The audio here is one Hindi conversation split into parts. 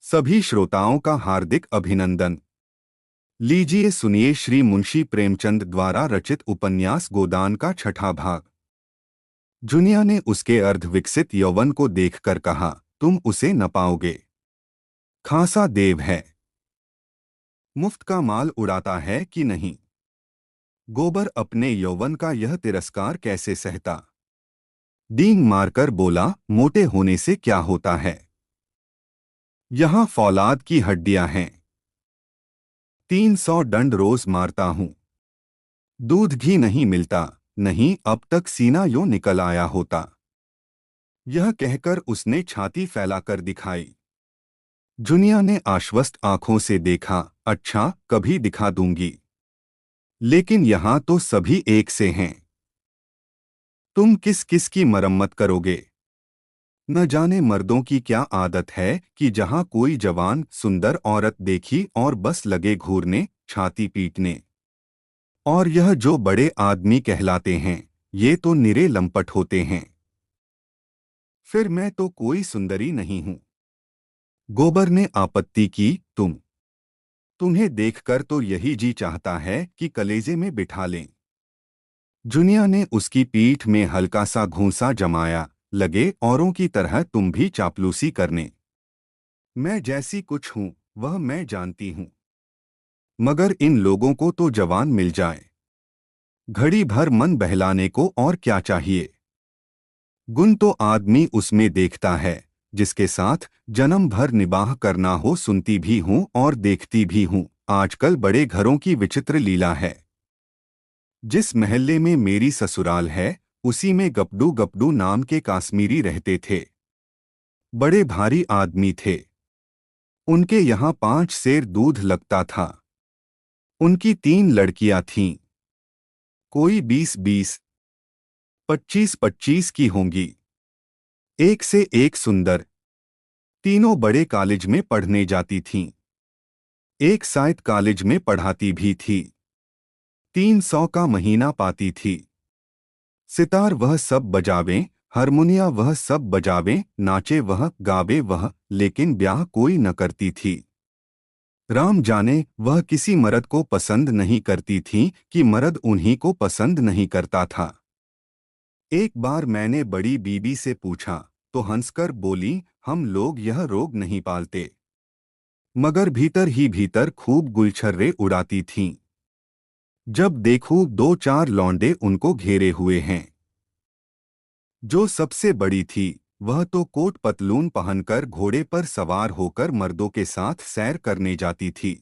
सभी श्रोताओं का हार्दिक अभिनंदन। लीजिए सुनिए श्री मुंशी प्रेमचंद द्वारा रचित उपन्यास गोदान का छठा भाग। जुनिया ने उसके अर्धविकसित यौवन को देखकर कहा, तुम उसे न पाओगे। खासा देव है, मुफ्त का माल उड़ाता है कि नहीं। गोबर अपने यौवन का यह तिरस्कार कैसे सहता। डींग मारकर बोला, मोटे होने से क्या होता है, यहाँ फौलाद की हड्डियां हैं। 300 दंड रोज मारता हूं, दूध घी नहीं मिलता। नहीं, अब तक सीना यूं निकल आया होता। यह कहकर उसने छाती फैलाकर दिखाई। जुनिया ने आश्वस्त आंखों से देखा। अच्छा, कभी दिखा दूंगी, लेकिन यहां तो सभी एक से हैं। तुम किस किस की मरम्मत करोगे। न जाने मर्दों की क्या आदत है कि जहां कोई जवान सुंदर औरत देखी और बस लगे घूरने, छाती पीटने। और यह जो बड़े आदमी कहलाते हैं, ये तो निरे लंपट होते हैं। फिर मैं तो कोई सुंदरी नहीं हूं। गोबर ने आपत्ति की, तुम्हें देखकर तो यही जी चाहता है कि कलेजे में बिठा लें। जुनिया ने उसकी पीठ में हल्का सा घूंसा जमाया। लगे औरों की तरह तुम भी चापलूसी करने। मैं जैसी कुछ हूं वह मैं जानती हूं, मगर इन लोगों को तो जवान मिल जाए, घड़ी भर मन बहलाने को और क्या चाहिए। गुण तो आदमी उसमें देखता है जिसके साथ जन्म भर निबाह करना हो। सुनती भी हूं और देखती भी हूं। आजकल बड़े घरों की विचित्र लीला है। जिस महल्ले में मेरी ससुराल है, उसी में गपडू गपडू नाम के काश्मीरी रहते थे। बड़े भारी आदमी थे। उनके यहाँ 5 सेर दूध लगता था। उनकी 3 लड़कियां थीं। कोई 20-20, 25-25 की होंगी। एक से एक सुंदर। तीनों बड़े कॉलेज में पढ़ने जाती थीं। एक शायद कॉलेज में पढ़ाती भी थी। 300 का महीना पाती थी। सितार वह सब बजावें, हारमोनिया वह सब बजावें, नाचे वह, गावे वह, लेकिन ब्याह कोई न करती थी। राम जाने वह किसी मर्द को पसंद नहीं करती थी कि मर्द उन्हीं को पसंद नहीं करता था। एक बार मैंने बड़ी बीबी से पूछा तो हंसकर बोली, हम लोग यह रोग नहीं पालते। मगर भीतर ही भीतर खूब गुलछर्रे उड़ाती थीं। जब देखूं 2-4 लौंडे उनको घेरे हुए हैं। जो सबसे बड़ी थी वह तो कोट पतलून पहनकर घोड़े पर सवार होकर मर्दों के साथ सैर करने जाती थी।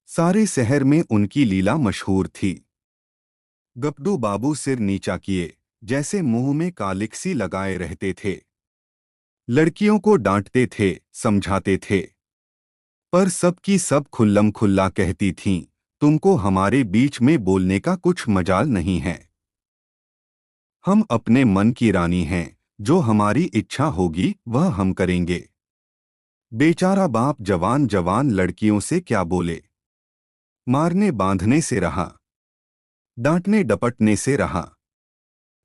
सारे शहर में उनकी लीला मशहूर थी। गपडू बाबू सिर नीचा किए जैसे मुंह में कालिक्सी लगाए रहते थे। लड़कियों को डांटते थे, समझाते थे, पर सबकी सब खुल्लम खुल्ला कहती थीं, तुमको हमारे बीच में बोलने का कुछ मजाल नहीं है। हम अपने मन की रानी हैं, जो हमारी इच्छा होगी वह हम करेंगे। बेचारा बाप जवान जवान लड़कियों से क्या बोले। मारने बांधने से रहा, डांटने डपटने से रहा,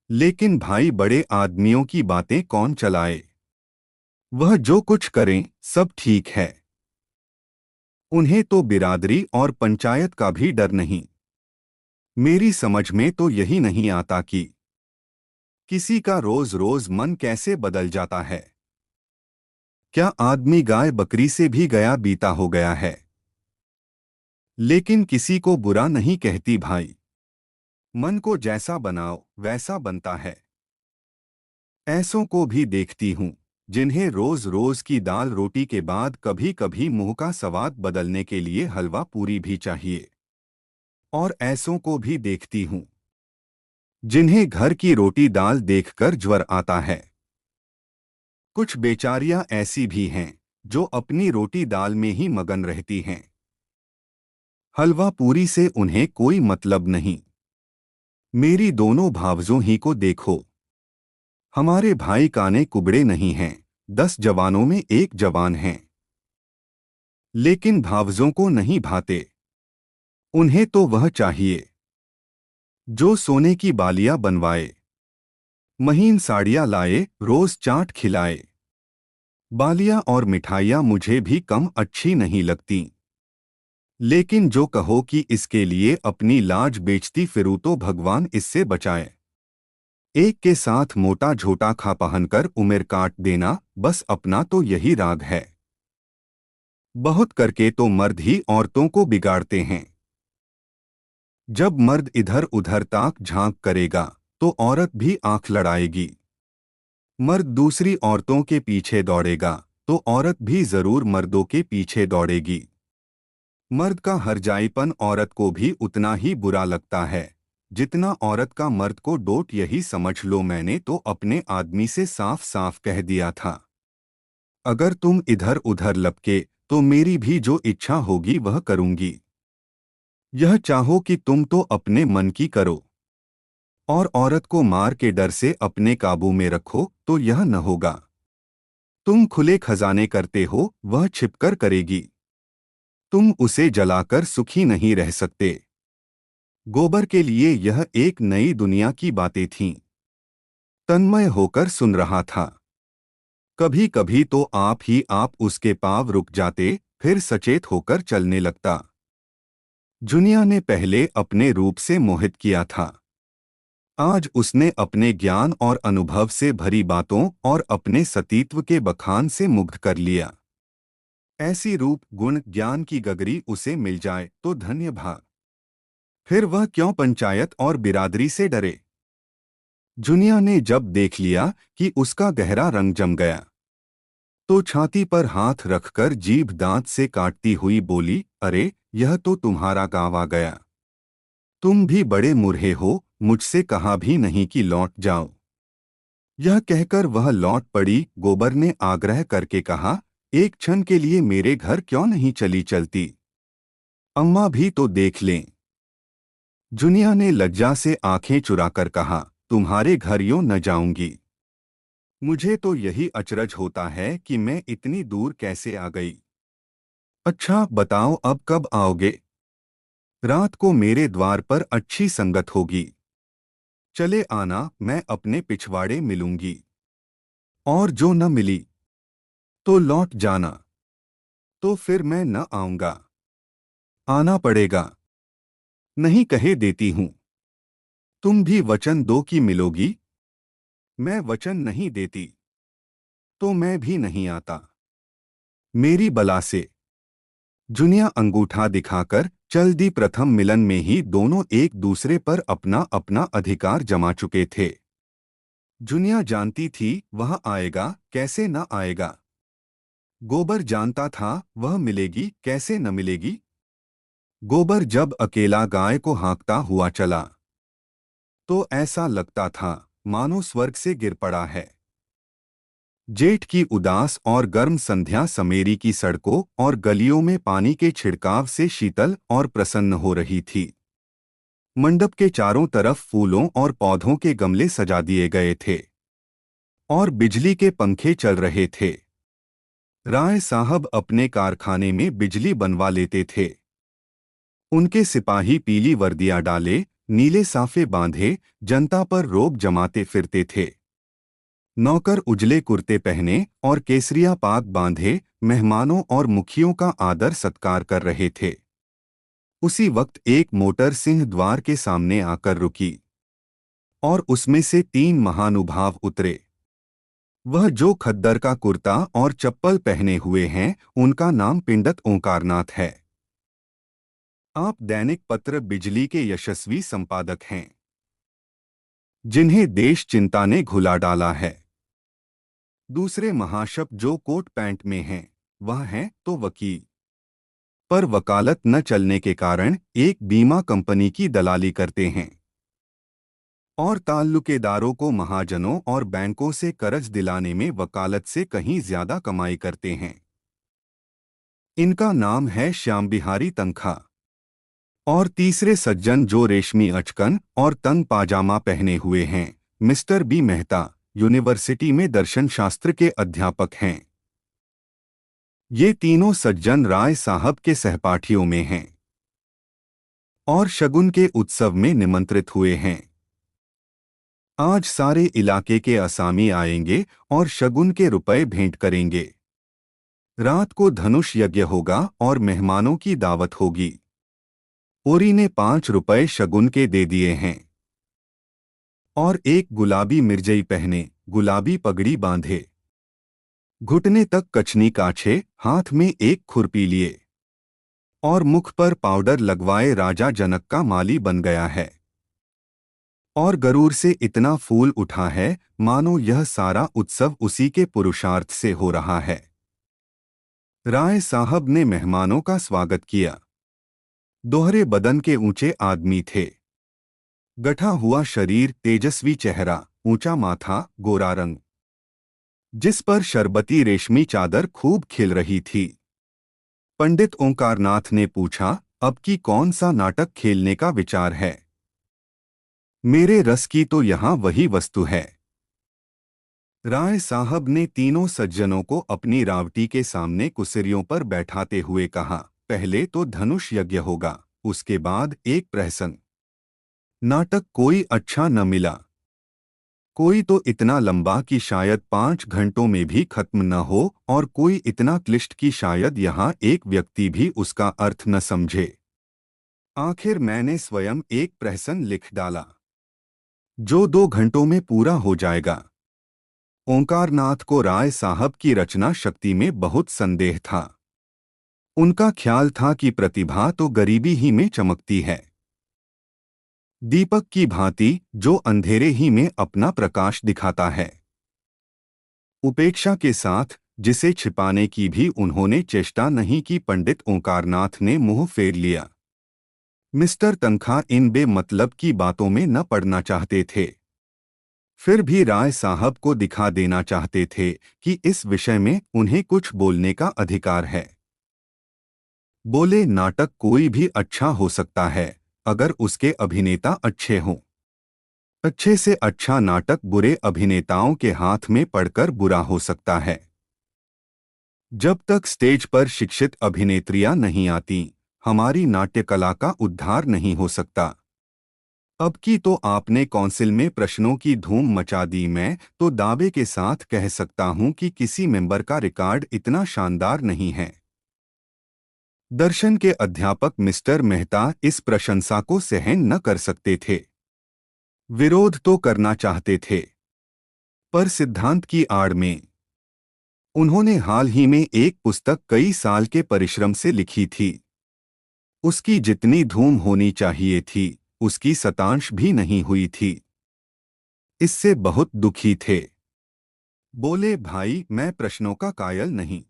लेकिन भाई बड़े आदमियों की बातें कौन चलाए। वह जो कुछ करें सब ठीक है। उन्हें तो बिरादरी और पंचायत का भी डर नहीं। मेरी समझ में तो यही नहीं आता कि किसी का रोज रोज मन कैसे बदल जाता है। क्या आदमी गाय बकरी से भी गया बीता हो गया है। लेकिन किसी को बुरा नहीं कहती भाई। मन को जैसा बनाओ वैसा बनता है। ऐसों को भी देखती हूँ जिन्हें रोज रोज की दाल रोटी के बाद कभी कभी मुंह का स्वाद बदलने के लिए हलवा पूरी भी चाहिए। और ऐसों को भी देखती हूँ जिन्हें घर की रोटी दाल देखकर ज्वर आता है। कुछ बेचारियां ऐसी भी हैं जो अपनी रोटी दाल में ही मगन रहती हैं। हलवा पूरी से उन्हें कोई मतलब नहीं। मेरी दोनों भावजों ही को देखो। हमारे भाई काने कुबड़े नहीं हैं, 10 जवानों में एक जवान हैं। लेकिन भावजों को नहीं भाते। उन्हें तो वह चाहिए जो सोने की बालियां बनवाए, महीन साड़ियां लाए, रोज चाट खिलाए। बालियां और मिठाइयाँ मुझे भी कम अच्छी नहीं लगती। लेकिन जो कहो कि इसके लिए अपनी लाज बेचती फिरूं तो भगवान इससे बचाए। एक के साथ मोटा झोटा खा पहनकर उम्र काट देना, बस अपना तो यही राग है। बहुत करके तो मर्द ही औरतों को बिगाड़ते हैं। जब मर्द इधर उधर ताक झांक करेगा तो औरत भी आंख लड़ाएगी। मर्द दूसरी औरतों के पीछे दौड़ेगा तो औरत भी जरूर मर्दों के पीछे दौड़ेगी। मर्द का हरजाईपन औरत को भी उतना ही बुरा लगता है जितना औरत का मर्द को डोट। यही समझ लो, मैंने तो अपने आदमी से साफ साफ कह दिया था, अगर तुम इधर उधर लपके तो मेरी भी जो इच्छा होगी वह करूंगी। यह चाहो कि तुम तो अपने मन की करो और औरत को मार के डर से अपने काबू में रखो तो यह न होगा। तुम खुले खजाने करते हो, वह छिपकर करेगी। तुम उसे जलाकर सुखी नहीं रह सकते। गोबर के लिए यह एक नई दुनिया की बातें थीं। तन्मय होकर सुन रहा था। कभी कभी तो आप उसके पांव रुक जाते, फिर सचेत होकर चलने लगता। जुनिया ने पहले अपने रूप से मोहित किया था। आज उसने अपने ज्ञान और अनुभव से भरी बातों और अपने सतीत्व के बखान से मुग्ध कर लिया। ऐसी रूप गुण ज्ञान की गगरी उसे मिल जाए तो धन्य भाग। फिर वह क्यों पंचायत और बिरादरी से डरे। जुनिया ने जब देख लिया कि उसका गहरा रंग जम गया तो छाती पर हाथ रखकर जीभ दांत से काटती हुई बोली, अरे यह तो तुम्हारा गाँव आ गया। तुम भी बड़े मुर्हे हो, मुझसे कहा भी नहीं कि लौट जाओ। यह कहकर वह लौट पड़ी। गोबर ने आग्रह करके कहा, एक क्षण के लिए मेरे घर क्यों नहीं चली चलती? अम्मा भी तो देख लें। जुनिया ने लज्जा से आंखें चुराकर कहा, तुम्हारे घर यूं न जाऊंगी। मुझे तो यही अचरज होता है कि मैं इतनी दूर कैसे आ गई। अच्छा बताओ, अब कब आओगे? रात को मेरे द्वार पर अच्छी संगत होगी। चले आना, मैं अपने पिछवाड़े मिलूंगी। और जो न मिली तो लौट जाना। तो फिर मैं न आऊंगा। आना पड़ेगा। नहीं कहे देती हूं। तुम भी वचन दो कि मिलोगी। मैं वचन नहीं देती तो मैं भी नहीं आता। मेरी बला से। जुनिया अंगूठा दिखाकर चल दी। प्रथम मिलन में ही दोनों एक दूसरे पर अपना अपना अधिकार जमा चुके थे। जुनिया जानती थी वह आएगा, कैसे न आएगा। गोबर जानता था वह मिलेगी, कैसे न मिलेगी। गोबर जब अकेला गाय को हाँकता हुआ चला तो ऐसा लगता था मानो स्वर्ग से गिर पड़ा है। जेठ की उदास और गर्म संध्या समेरी की सड़कों और गलियों में पानी के छिड़काव से शीतल और प्रसन्न हो रही थी। मंडप के चारों तरफ फूलों और पौधों के गमले सजा दिए गए थे और बिजली के पंखे चल रहे थे। राय साहब अपने कारखाने में बिजली बनवा लेते थे। उनके सिपाही पीली वर्दियां डाले, नीले साफे बांधे, जनता पर रोब जमाते फिरते थे। नौकर उजले कुर्ते पहने और केसरिया पाग बांधे मेहमानों और मुखियों का आदर सत्कार कर रहे थे। उसी वक्त एक मोटर सिंह द्वार के सामने आकर रुकी और उसमें से 3 महानुभाव उतरे। वह जो खद्दर का कुर्ता और चप्पल पहने हुए हैं, उनका नाम पिंडत ओंकारनाथ है। आप दैनिक पत्र बिजली के यशस्वी संपादक हैं, जिन्हें देश चिंता ने घुला डाला है। दूसरे महाशप जो कोट पैंट में हैं, वह हैं तो वकील। पर वकालत न चलने के कारण एक बीमा कंपनी की दलाली करते हैं और ताल्लुकेदारों को महाजनों और बैंकों से कर्ज दिलाने में वकालत से कहीं ज्यादा कमाई करते हैं। इनका नाम है श्याम बिहारी तनखा। और तीसरे सज्जन जो रेशमी अचकन और तंग पाजामा पहने हुए हैं, मिस्टर बी मेहता, यूनिवर्सिटी में दर्शन शास्त्र के अध्यापक हैं। ये तीनों सज्जन राय साहब के सहपाठियों में हैं और शगुन के उत्सव में निमंत्रित हुए हैं। आज सारे इलाके के असामी आएंगे और शगुन के रुपए भेंट करेंगे। रात को धनुष यज्ञ होगा और मेहमानों की दावत होगी। ओरी ने 5 रुपए शगुन के दे दिए हैं। और एक गुलाबी मिर्जई पहने, गुलाबी पगड़ी बांधे, घुटने तक कछनी काछे, हाथ में एक खुरपी लिए और मुख पर पाउडर लगवाए राजा जनक का माली बन गया है। और गरूर से इतना फूल उठा है मानो यह सारा उत्सव उसी के पुरुषार्थ से हो रहा है। राय साहब ने मेहमानों का स्वागत किया। दोहरे बदन के ऊंचे आदमी थे। गठा हुआ शरीर, तेजस्वी चेहरा, ऊंचा माथा, गोरा रंग, जिस पर शरबती रेशमी चादर खूब खिल रही थी। पंडित ओंकारनाथ ने पूछा, अब की कौन सा नाटक खेलने का विचार है? मेरे रस की तो यहाँ वही वस्तु है। राय साहब ने तीनों सज्जनों को अपनी रावटी के सामने कुसिरियों पर बैठाते हुए कहा, पहले तो धनुष यज्ञ होगा, उसके बाद एक प्रहसन। नाटक कोई अच्छा न मिला। कोई तो इतना लंबा कि शायद 5 घंटों में भी खत्म न हो, और कोई इतना क्लिष्ट कि शायद यहाँ एक व्यक्ति भी उसका अर्थ न समझे। आखिर मैंने स्वयं एक प्रहसन लिख डाला, जो 2 घंटों में पूरा हो जाएगा। ओंकारनाथ को राय साहब की रचना शक्ति में बहुत संदेह था। उनका ख्याल था कि प्रतिभा तो गरीबी ही में चमकती है, दीपक की भांति जो अंधेरे ही में अपना प्रकाश दिखाता है। उपेक्षा के साथ, जिसे छिपाने की भी उन्होंने चेष्टा नहीं की, पंडित ओंकारनाथ ने मुंह फेर लिया। मिस्टर तनखा इन बेमतलब की बातों में न पड़ना चाहते थे, फिर भी राय साहब को दिखा देना चाहते थे कि इस विषय में उन्हें कुछ बोलने का अधिकार है। बोले, नाटक कोई भी अच्छा हो सकता है अगर उसके अभिनेता अच्छे हों। अच्छे से अच्छा नाटक बुरे अभिनेताओं के हाथ में पड़कर बुरा हो सकता है। जब तक स्टेज पर शिक्षित अभिनेत्रियां नहीं आती, हमारी नाट्य कला का उद्धार नहीं हो सकता। अब की तो आपने काउंसिल में प्रश्नों की धूम मचा दी। मैं तो दावे के साथ कह सकता हूं कि किसी मेंबर का रिकॉर्ड इतना शानदार नहीं है। दर्शन के अध्यापक मिस्टर मेहता इस प्रशंसा को सहन न कर सकते थे। विरोध तो करना चाहते थे, पर सिद्धांत की आड़ में। उन्होंने हाल ही में एक पुस्तक कई साल के परिश्रम से लिखी थी। उसकी जितनी धूम होनी चाहिए थी, उसकी शतांश भी नहीं हुई थी। इससे बहुत दुखी थे। बोले, भाई, मैं प्रश्नों का कायल नहीं।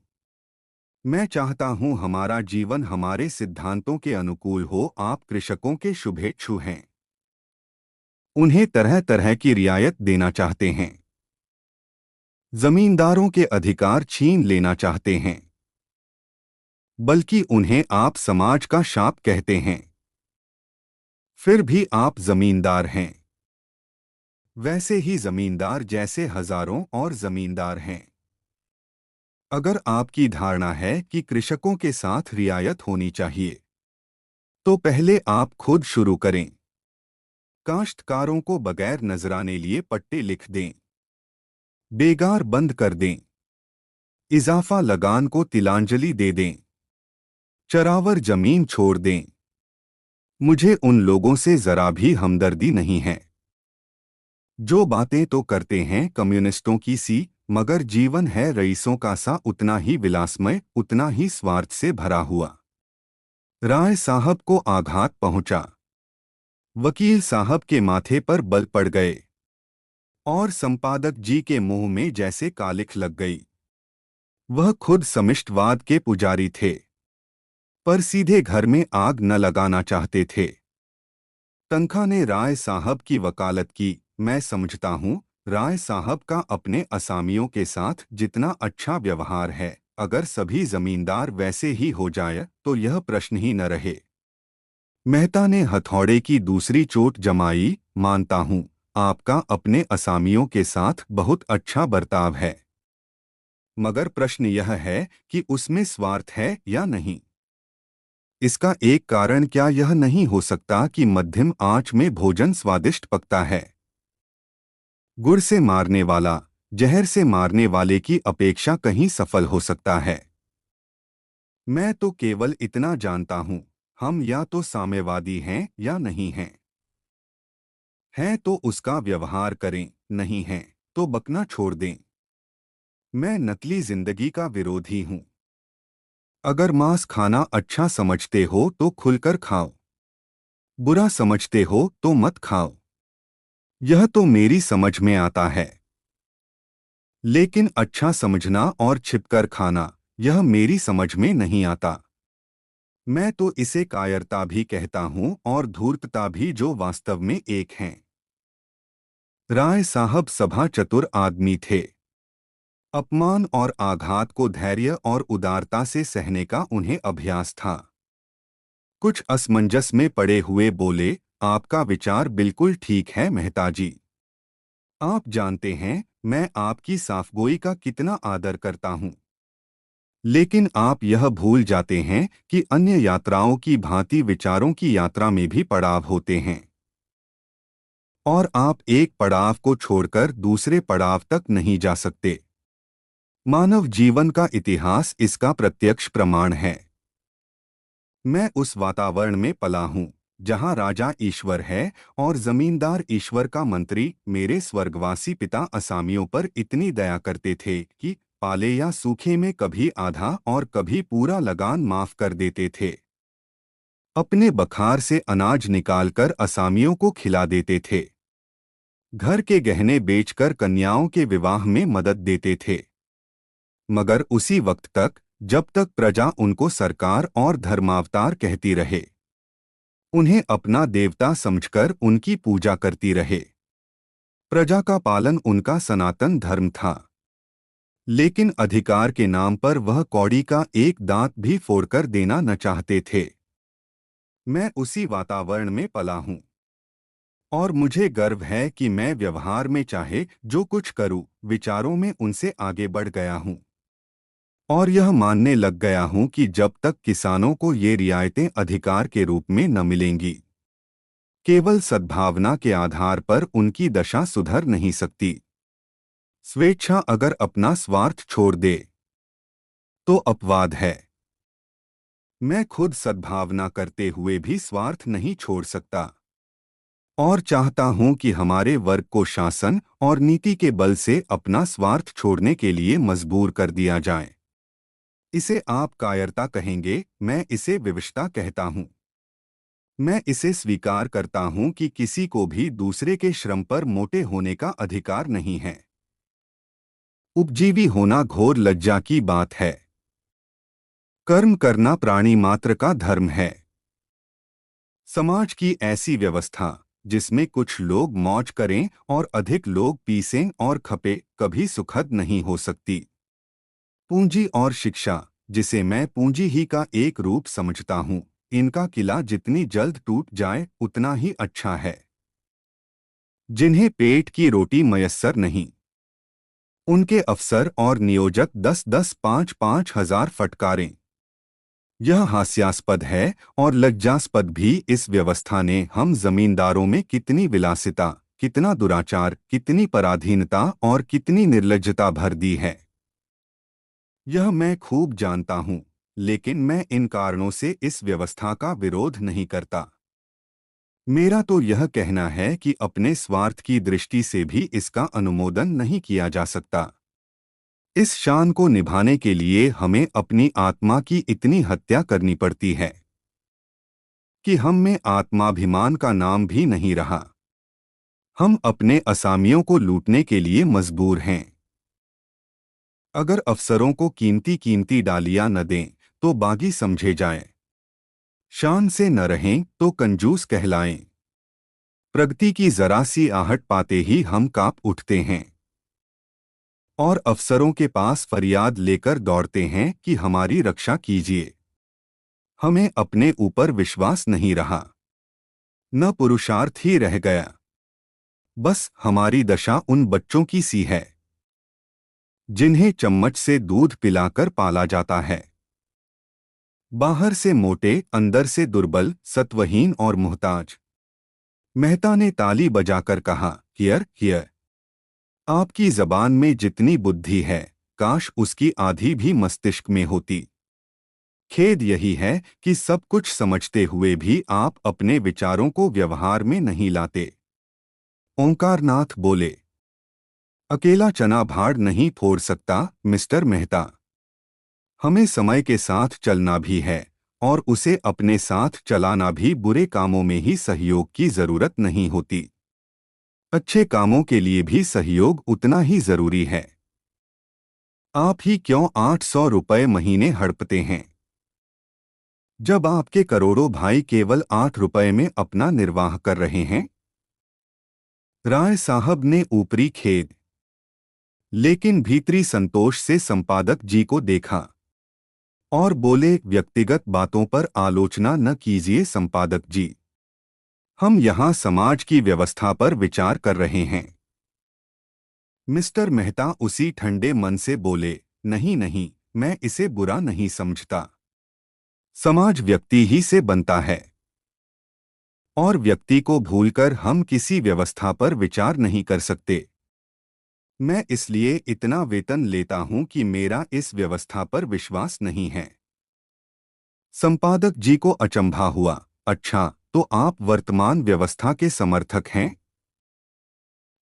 मैं चाहता हूं हमारा जीवन हमारे सिद्धांतों के अनुकूल हो। आप कृषकों के शुभेच्छु हैं, उन्हें तरह तरह की रियायत देना चाहते हैं, जमींदारों के अधिकार छीन लेना चाहते हैं, बल्कि उन्हें आप समाज का शाप कहते हैं। फिर भी आप जमींदार हैं, वैसे ही जमींदार जैसे हजारों और जमींदार हैं। अगर आपकी धारणा है कि कृषकों के साथ रियायत होनी चाहिए, तो पहले आप खुद शुरू करें। काश्तकारों को बगैर नजराने लिए पट्टे लिख दें, बेगार बंद कर दें, इजाफा लगान को तिलांजलि दे दें, चरावर जमीन छोड़ दें। मुझे उन लोगों से जरा भी हमदर्दी नहीं है जो बातें तो करते हैं कम्युनिस्टों की सी, मगर जीवन है रईसों का सा, उतना ही विलासमय, उतना ही स्वार्थ से भरा हुआ। राय साहब को आघात पहुंचा। वकील साहब के माथे पर बल पड़ गए और संपादक जी के मुंह में जैसे कालिख लग गई। वह खुद समिष्टवाद के पुजारी थे, पर सीधे घर में आग न लगाना चाहते थे। तनखा ने राय साहब की वकालत की। मैं समझता हूँ राय साहब का अपने असामियों के साथ जितना अच्छा व्यवहार है, अगर सभी जमींदार वैसे ही हो जाए तो यह प्रश्न ही न रहे। मेहता ने हथौड़े की दूसरी चोट जमाई। मानता हूँ आपका अपने असामियों के साथ बहुत अच्छा बर्ताव है, मगर प्रश्न यह है कि उसमें स्वार्थ है या नहीं। इसका एक कारण क्या यह नहीं हो सकता कि मध्यम आंच में भोजन स्वादिष्ट पकता है? गुड़ से मारने वाला जहर से मारने वाले की अपेक्षा कहीं सफल हो सकता है। मैं तो केवल इतना जानता हूं, हम या तो साम्यवादी हैं या नहीं हैं। हैं तो उसका व्यवहार करें, नहीं हैं तो बकना छोड़ दें। मैं नकली जिंदगी का विरोधी हूं। अगर मांस खाना अच्छा समझते हो तो खुलकर खाओ, बुरा समझते हो तो मत खाओ। यह तो मेरी समझ में आता है। लेकिन अच्छा समझना और छिपकर खाना, यह मेरी समझ में नहीं आता। मैं तो इसे कायरता भी कहता हूं और धूर्तता भी, जो वास्तव में एक हैं। राय साहब सभा चतुर आदमी थे। अपमान और आघात को धैर्य और उदारता से सहने का उन्हें अभ्यास था। कुछ असमंजस में पड़े हुए बोले, आपका विचार बिल्कुल ठीक है मेहता जी। आप जानते हैं मैं आपकी साफगोई का कितना आदर करता हूं। लेकिन आप यह भूल जाते हैं कि अन्य यात्राओं की भांति विचारों की यात्रा में भी पड़ाव होते हैं। और आप एक पड़ाव को छोड़कर दूसरे पड़ाव तक नहीं जा सकते। मानव जीवन का इतिहास इसका प्रत्यक्ष प्रमाण है। मैं उस वातावरण में पला हूं जहां राजा ईश्वर है और जमींदार ईश्वर का मंत्री। मेरे स्वर्गवासी पिता असामियों पर इतनी दया करते थे कि पाले या सूखे में कभी आधा और कभी पूरा लगान माफ कर देते थे। अपने बखार से अनाज निकालकर असामियों को खिला देते थे। घर के गहने बेचकर कन्याओं के विवाह में मदद देते थे। मगर उसी वक्त तक, जब तक प्रजा उनको सरकार और धर्मावतार कहती रहे, उन्हें अपना देवता समझकर उनकी पूजा करती रहे। प्रजा का पालन उनका सनातन धर्म था। लेकिन अधिकार के नाम पर वह कौड़ी का एक दांत भी फोड़कर देना न चाहते थे। मैं उसी वातावरण में पला हूं और मुझे गर्व है कि मैं व्यवहार में चाहे जो कुछ करूं, विचारों में उनसे आगे बढ़ गया हूं। और यह मानने लग गया हूं कि जब तक किसानों को ये रियायतें अधिकार के रूप में न मिलेंगी, केवल सद्भावना के आधार पर उनकी दशा सुधर नहीं सकती। स्वेच्छा अगर अपना स्वार्थ छोड़ दे तो अपवाद है। मैं खुद सद्भावना करते हुए भी स्वार्थ नहीं छोड़ सकता और चाहता हूं कि हमारे वर्ग को शासन और नीति के बल से अपना स्वार्थ छोड़ने के लिए मजबूर कर दिया जाए। इसे आप कायरता कहेंगे, मैं इसे विवशता कहता हूं। मैं इसे स्वीकार करता हूं कि किसी को भी दूसरे के श्रम पर मोटे होने का अधिकार नहीं है। उपजीवी होना घोर लज्जा की बात है। कर्म करना प्राणी मात्र का धर्म है। समाज की ऐसी व्यवस्था जिसमें कुछ लोग मौज करें और अधिक लोग पीसें और खपे, कभी सुखद नहीं हो सकती। पूंजी और शिक्षा, जिसे मैं पूंजी ही का एक रूप समझता हूं, इनका किला जितनी जल्द टूट जाए उतना ही अच्छा है। जिन्हें पेट की रोटी मयस्सर नहीं, उनके अफसर और नियोजक 10-10, 5-5 हजार फटकारें। यह हास्यास्पद है और लज्जास्पद भी। इस व्यवस्था ने हम जमींदारों में कितनी विलासिता, कितना दुराचार, कितनी पराधीनता और कितनी निर्लज्जता भर दी है, यह मैं खूब जानता हूं। लेकिन मैं इन कारणों से इस व्यवस्था का विरोध नहीं करता। मेरा तो यह कहना है कि अपने स्वार्थ की दृष्टि से भी इसका अनुमोदन नहीं किया जा सकता। इस शान को निभाने के लिए हमें अपनी आत्मा की इतनी हत्या करनी पड़ती है कि हम में आत्माभिमान का नाम भी नहीं रहा। हम अपने असामियों को लूटने के लिए मजबूर हैं। अगर अफसरों को कीमती कीमती डालियां न दें तो बागी समझे जाएं। शान से न रहें तो कंजूस कहलाएं। प्रगति की जरा सी आहट पाते ही हम कांप उठते हैं और अफसरों के पास फरियाद लेकर दौड़ते हैं कि हमारी रक्षा कीजिए। हमें अपने ऊपर विश्वास नहीं रहा, न पुरुषार्थ ही रह गया। बस हमारी दशा उन बच्चों की सी है जिन्हें चम्मच से दूध पिलाकर पाला जाता है। बाहर से मोटे, अंदर से दुर्बल, सत्वहीन और मुहताज। मेहता ने ताली बजाकर कहा, हियर हियर। आपकी जबान में जितनी बुद्धि है, काश उसकी आधी भी मस्तिष्क में होती। खेद यही है कि सब कुछ समझते हुए भी आप अपने विचारों को व्यवहार में नहीं लाते। ओंकारनाथ बोले, अकेला चना भाड़ नहीं फोड़ सकता, मिस्टर मेहता। हमें समय के साथ चलना भी है और उसे अपने साथ चलाना भी। बुरे कामों में ही सहयोग की जरूरत नहीं होती, अच्छे कामों के लिए भी सहयोग उतना ही जरूरी है। आप ही क्यों 800 रुपए महीने हड़पते हैं, जब आपके करोड़ों भाई केवल 8 रुपए में अपना निर्वाह कर रहे हैं। राय साहब ने ऊपरी खेद लेकिन भीतरी संतोष से संपादक जी को देखा और बोले, व्यक्तिगत बातों पर आलोचना न कीजिए संपादक जी, हम यहाँ समाज की व्यवस्था पर विचार कर रहे हैं। मिस्टर मेहता उसी ठंडे मन से बोले, नहीं नहीं, मैं इसे बुरा नहीं समझता। समाज व्यक्ति ही से बनता है और व्यक्ति को भूलकर हम किसी व्यवस्था पर विचार नहीं कर सकते। मैं इसलिए इतना वेतन लेता हूं कि मेरा इस व्यवस्था पर विश्वास नहीं है। संपादक जी को अचंभा हुआ, अच्छा, तो आप वर्तमान व्यवस्था के समर्थक हैं?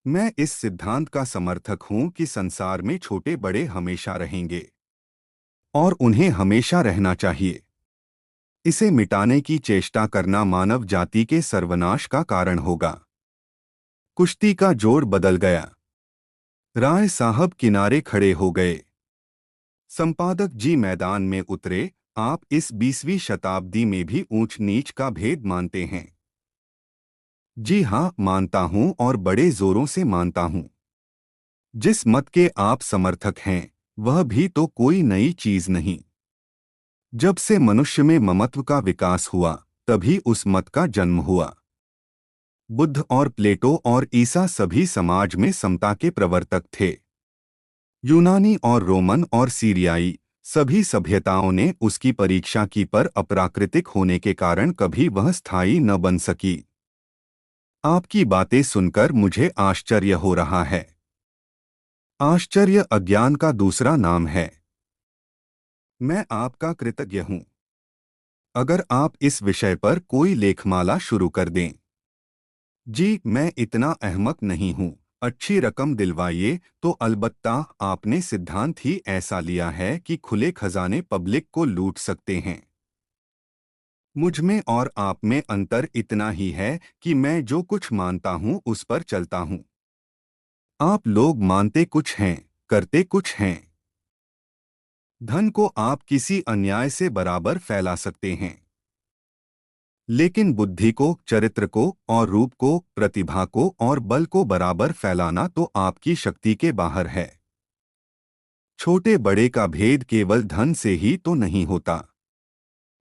मैं इस सिद्धांत का समर्थक हूं कि संसार में छोटे बड़े हमेशा रहेंगे और उन्हें हमेशा रहना चाहिए। इसे मिटाने की चेष्टा करना मानव जाति के सर्वनाश का कारण होगा। कुश्ती का जोर बदल गया। राय साहब किनारे खड़े हो गए। संपादक जी मैदान में उतरे, आप इस 20वीं शताब्दी में भी ऊंच नीच का भेद मानते हैं? जी हाँ, मानता हूं और बड़े जोरों से मानता हूं। जिस मत के आप समर्थक हैं वह भी तो कोई नई चीज नहीं। जब से मनुष्य में ममत्व का विकास हुआ तभी उस मत का जन्म हुआ। बुद्ध और प्लेटो और ईसा सभी समाज में समता के प्रवर्तक थे। यूनानी और रोमन और सीरियाई सभी सभ्यताओं ने उसकी परीक्षा की, पर अप्राकृतिक होने के कारण कभी वह स्थायी न बन सकी। आपकी बातें सुनकर मुझे आश्चर्य हो रहा है। आश्चर्य अज्ञान का दूसरा नाम है। मैं आपका कृतज्ञ हूं। अगर आप इस विषय पर कोई लेखमाला शुरू कर दें। जी, मैं इतना अहमक नहीं हूं। अच्छी रकम दिलवाइए तो अलबत्ता आपने सिद्धांत ही ऐसा लिया है कि खुले खजाने पब्लिक को लूट सकते हैं। मुझ में और आप में अंतर इतना ही है कि मैं जो कुछ मानता हूं उस पर चलता हूं। आप लोग मानते कुछ हैं, करते कुछ हैं। धन को आप किसी अन्याय से बराबर फैला सकते हैं, लेकिन बुद्धि को, चरित्र को और रूप को, प्रतिभा को और बल को बराबर फैलाना तो आपकी शक्ति के बाहर है। छोटे बड़े का भेद केवल धन से ही तो नहीं होता।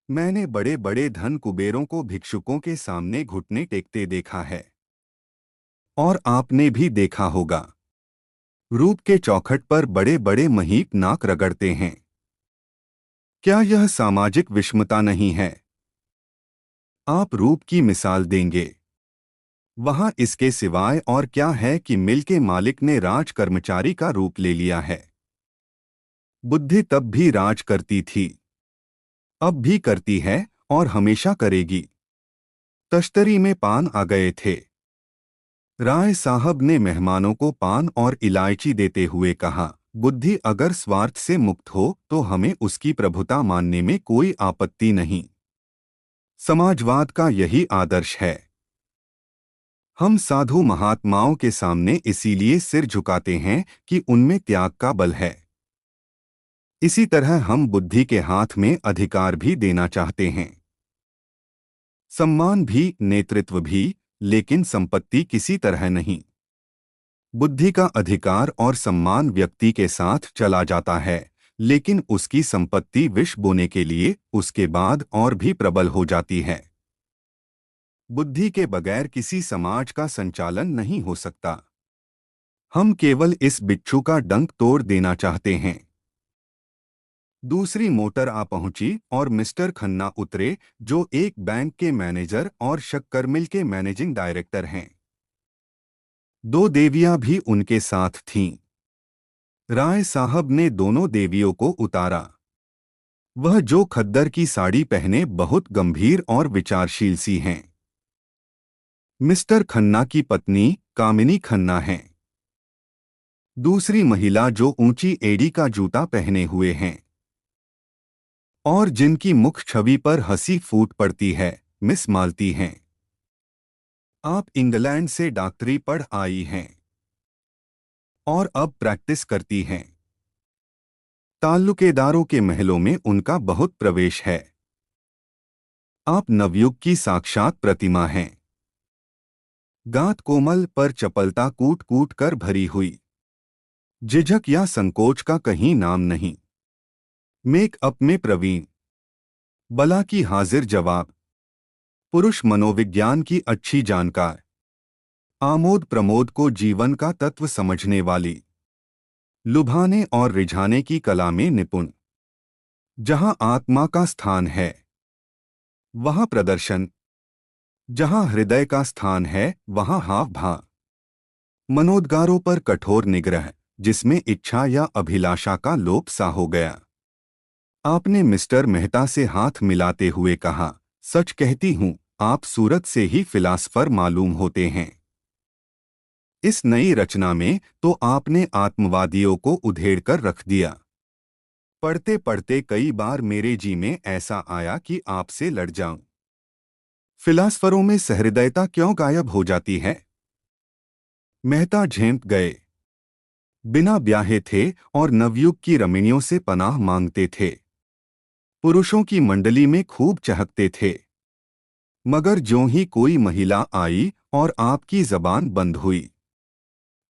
मैंने बड़े बड़े धन कुबेरों को भिक्षुकों के सामने घुटने टेकते देखा है। और आपने भी देखा होगा, रूप के चौखट पर बड़े बड़े महीप नाक रगड़ते हैं। क्या यह सामाजिक विषमता नहीं है? आप रूप की मिसाल देंगे, वहां इसके सिवाय और क्या है कि मिल के मालिक ने राज कर्मचारी का रूप ले लिया है। बुद्धि तब भी राज करती थी, अब भी करती है और हमेशा करेगी। तश्तरी में पान आ गए थे। राय साहब ने मेहमानों को पान और इलायची देते हुए कहा, बुद्धि अगर स्वार्थ से मुक्त हो तो हमें उसकी प्रभुता मानने में कोई आपत्ति नहीं। समाजवाद का यही आदर्श है। हम साधु महात्माओं के सामने इसीलिए सिर झुकाते हैं कि उनमें त्याग का बल है। इसी तरह हम बुद्धि के हाथ में अधिकार भी देना चाहते हैं, सम्मान भी, नेतृत्व भी, लेकिन संपत्ति किसी तरह नहीं। बुद्धि का अधिकार और सम्मान व्यक्ति के साथ चला जाता है, लेकिन उसकी संपत्ति विष बोने के लिए उसके बाद और भी प्रबल हो जाती है। बुद्धि के बगैर किसी समाज का संचालन नहीं हो सकता। हम केवल इस बिच्छू का डंक तोड़ देना चाहते हैं। दूसरी मोटर आ पहुंची और मिस्टर खन्ना उतरे, जो एक बैंक के मैनेजर और शक्कर मिल के मैनेजिंग डायरेक्टर हैं। दो देवियां भी उनके साथ थीं। राय साहब ने दोनों देवियों को उतारा। वह जो खद्दर की साड़ी पहने बहुत गंभीर और विचारशील सी हैं। मिस्टर खन्ना की पत्नी कामिनी खन्ना हैं। दूसरी महिला जो ऊंची एड़ी का जूता पहने हुए हैं और जिनकी मुख छवि पर हंसी फूट पड़ती है, मिस मालती हैं। आप इंग्लैंड से डॉक्टरी पढ़ आई हैं और अब प्रैक्टिस करती हैं। ताल्लुकेदारों के महलों में उनका बहुत प्रवेश है। आप नवयुग की साक्षात प्रतिमा हैं। गात कोमल पर चपलता कूट कूट कर भरी हुई। झिझक या संकोच का कहीं नाम नहीं। मेकअप में प्रवीण, बला की हाजिर जवाब, पुरुष मनोविज्ञान की अच्छी जानकार, आमोद प्रमोद को जीवन का तत्व समझने वाली, लुभाने और रिझाने की कला में निपुण। जहां आत्मा का स्थान है वहां प्रदर्शन, जहां हृदय का स्थान है वहां हाव भाव। मनोद्गारों पर कठोर निग्रह, जिसमें इच्छा या अभिलाषा का लोप सा हो गया। आपने मिस्टर मेहता से हाथ मिलाते हुए कहा, सच कहती हूं, आप सूरत से ही फिलासफर मालूम होते हैं। इस नई रचना में तो आपने आत्मवादियों को उधेड़कर रख दिया। पढ़ते पढ़ते कई बार मेरे जी में ऐसा आया कि आपसे लड़ जाऊं। फिलासफरों में सहृदयता क्यों गायब हो जाती है? मेहता झेंप गए। बिना ब्याहे थे और नवयुग की रमणियों से पनाह मांगते थे। पुरुषों की मंडली में खूब चहकते थे। मगर ज्यों ही कोई महिला आई और आपकी जबान बंद हुई,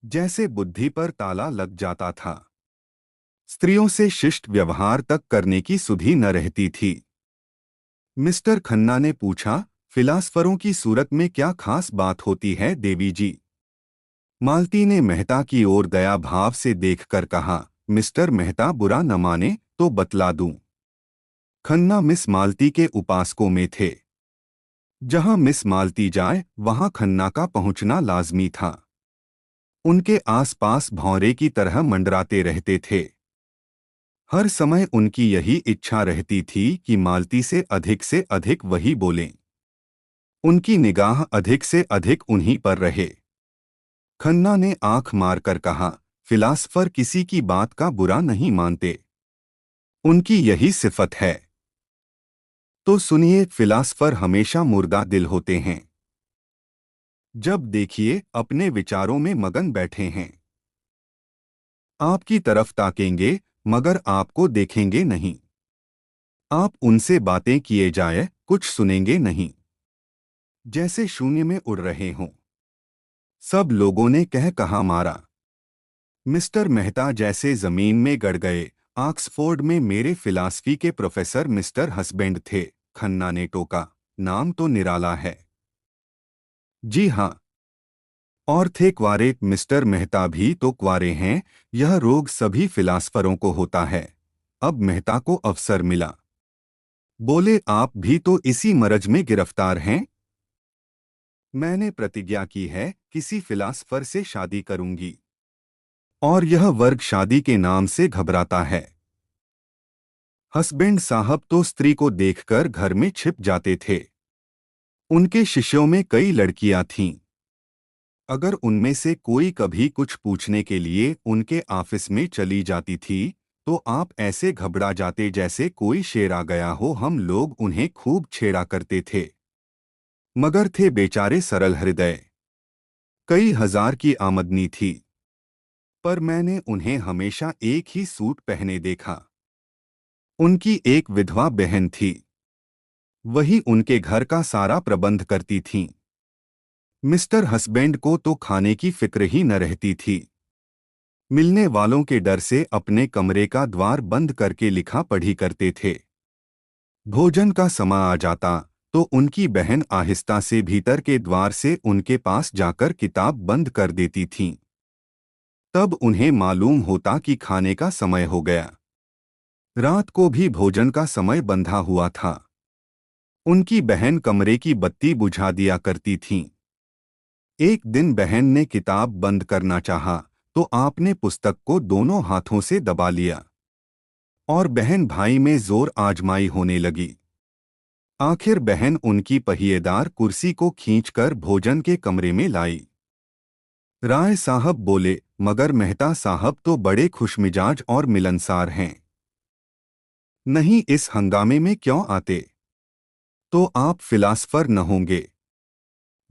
जैसे बुद्धि पर ताला लग जाता था। स्त्रियों से शिष्ट व्यवहार तक करने की सुधि न रहती थी। मिस्टर खन्ना ने पूछा, फिलासफरों की सूरत में क्या खास बात होती है देवी जी? मालती ने मेहता की ओर दया भाव से देखकर कहा, मिस्टर मेहता बुरा न माने तो बतला दूं। खन्ना मिस मालती के उपासकों में थे। जहां मिस मालती जाए वहां खन्ना का पहुंचना लाजमी था। उनके आसपास भौरे की तरह मंडराते रहते थे। हर समय उनकी यही इच्छा रहती थी कि मालती से अधिक वही बोलें। उनकी निगाह अधिक से अधिक उन्हीं पर रहे। खन्ना ने आंख मारकर कहा, फिलासफर किसी की बात का बुरा नहीं मानते। उनकी यही सिफत है। तो सुनिए, फिलासफर हमेशा मुर्दा दिल होते हैं। जब देखिए अपने विचारों में मगन बैठे हैं। आपकी तरफ ताकेंगे मगर आपको देखेंगे नहीं। आप उनसे बातें किए जाए कुछ सुनेंगे नहीं। जैसे शून्य में उड़ रहे हों। सब लोगों ने कह कहा मारा। मिस्टर मेहता जैसे जमीन में गड़ गए। ऑक्सफोर्ड में मेरे फिलासफी के प्रोफेसर मिस्टर हसबैंड थे, खन्ना ने टोका। नाम तो निराला है। जी हाँ। और थे क्वारे। मिस्टर मेहता भी तो क्वारे हैं। यह रोग सभी फिलासफरों को होता है। अब मेहता को अवसर मिला। बोले, आप भी तो इसी मरज में गिरफ्तार हैं? मैंने प्रतिज्ञा की है किसी फिलासफर से शादी करूंगी। और यह वर्ग शादी के नाम से घबराता है। हस्बैंड साहब तो स्त्री को देखकर घर में छिप जाते थे। उनके शिष्यों में कई लड़कियां थीं। अगर उनमें से कोई कभी कुछ पूछने के लिए उनके ऑफिस में चली जाती थी तो आप ऐसे घबरा जाते जैसे कोई शेर आ गया हो। हम लोग उन्हें खूब छेड़ा करते थे। मगर थे बेचारे सरल हृदय। कई हजार की आमदनी थी। पर मैंने उन्हें हमेशा एक ही सूट पहने देखा। उनकी एक विधवा बहन थी। वही उनके घर का सारा प्रबंध करती थीं। मिस्टर हस्बैंड को तो खाने की फिक्र ही न रहती थी। मिलने वालों के डर से अपने कमरे का द्वार बंद करके लिखा पढ़ी करते थे। भोजन का समय आ जाता तो उनकी बहन आहिस्ता से भीतर के द्वार से उनके पास जाकर किताब बंद कर देती थीं। तब उन्हें मालूम होता कि खाने का समय हो गया। रात को भी भोजन का समय बंधा हुआ था। उनकी बहन कमरे की बत्ती बुझा दिया करती थीं। एक दिन बहन ने किताब बंद करना चाहा तो आपने पुस्तक को दोनों हाथों से दबा लिया। और बहन भाई में जोर आजमाई होने लगी। आखिर बहन उनकी पहिएदार कुर्सी को खींचकर भोजन के कमरे में लाई। राय साहब बोले, मगर मेहता साहब तो बड़े खुशमिजाज और मिलनसार हैं। नहीं, इस हंगामे में क्यों आते? तो आप फिलासफर न होंगे।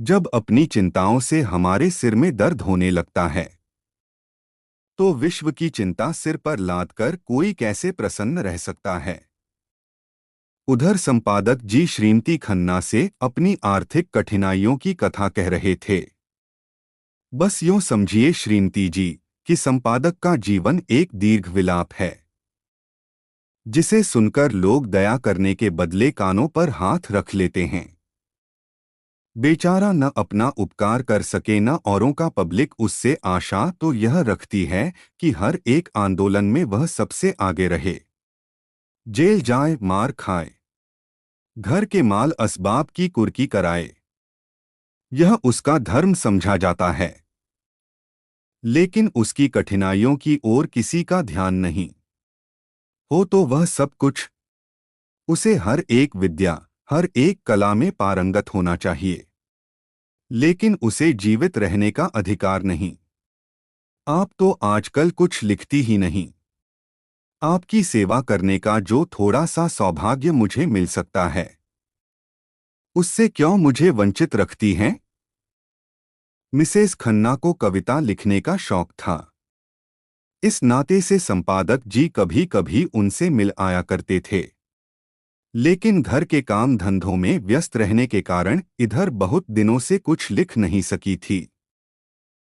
जब अपनी चिंताओं से हमारे सिर में दर्द होने लगता है, तो विश्व की चिंता सिर पर लादकर कोई कैसे प्रसन्न रह सकता है? उधर संपादक जी श्रीमती खन्ना से अपनी आर्थिक कठिनाइयों की कथा कह रहे थे। बस यूं समझिए श्रीमती जी कि संपादक का जीवन एक दीर्घ विलाप है, जिसे सुनकर लोग दया करने के बदले कानों पर हाथ रख लेते हैं। बेचारा न अपना उपकार कर सके न औरों का। पब्लिक उससे आशा तो यह रखती है कि हर एक आंदोलन में वह सबसे आगे रहे, जेल जाए, मार खाए, घर के माल असबाब की कुर्की कराए। यह उसका धर्म समझा जाता है। लेकिन उसकी कठिनाइयों की ओर किसी का ध्यान नहीं हो तो वह सब कुछ। उसे हर एक विद्या, हर एक कला में पारंगत होना चाहिए, लेकिन उसे जीवित रहने का अधिकार नहीं। आप तो आजकल कुछ लिखती ही नहीं। आपकी सेवा करने का जो थोड़ा सा सौभाग्य मुझे मिल सकता है, उससे क्यों मुझे वंचित रखती हैं? मिसेस खन्ना को कविता लिखने का शौक था। इस नाते से संपादक जी कभी कभी उनसे मिल आया करते थे, लेकिन घर के काम धंधों में व्यस्त रहने के कारण इधर बहुत दिनों से कुछ लिख नहीं सकी थी।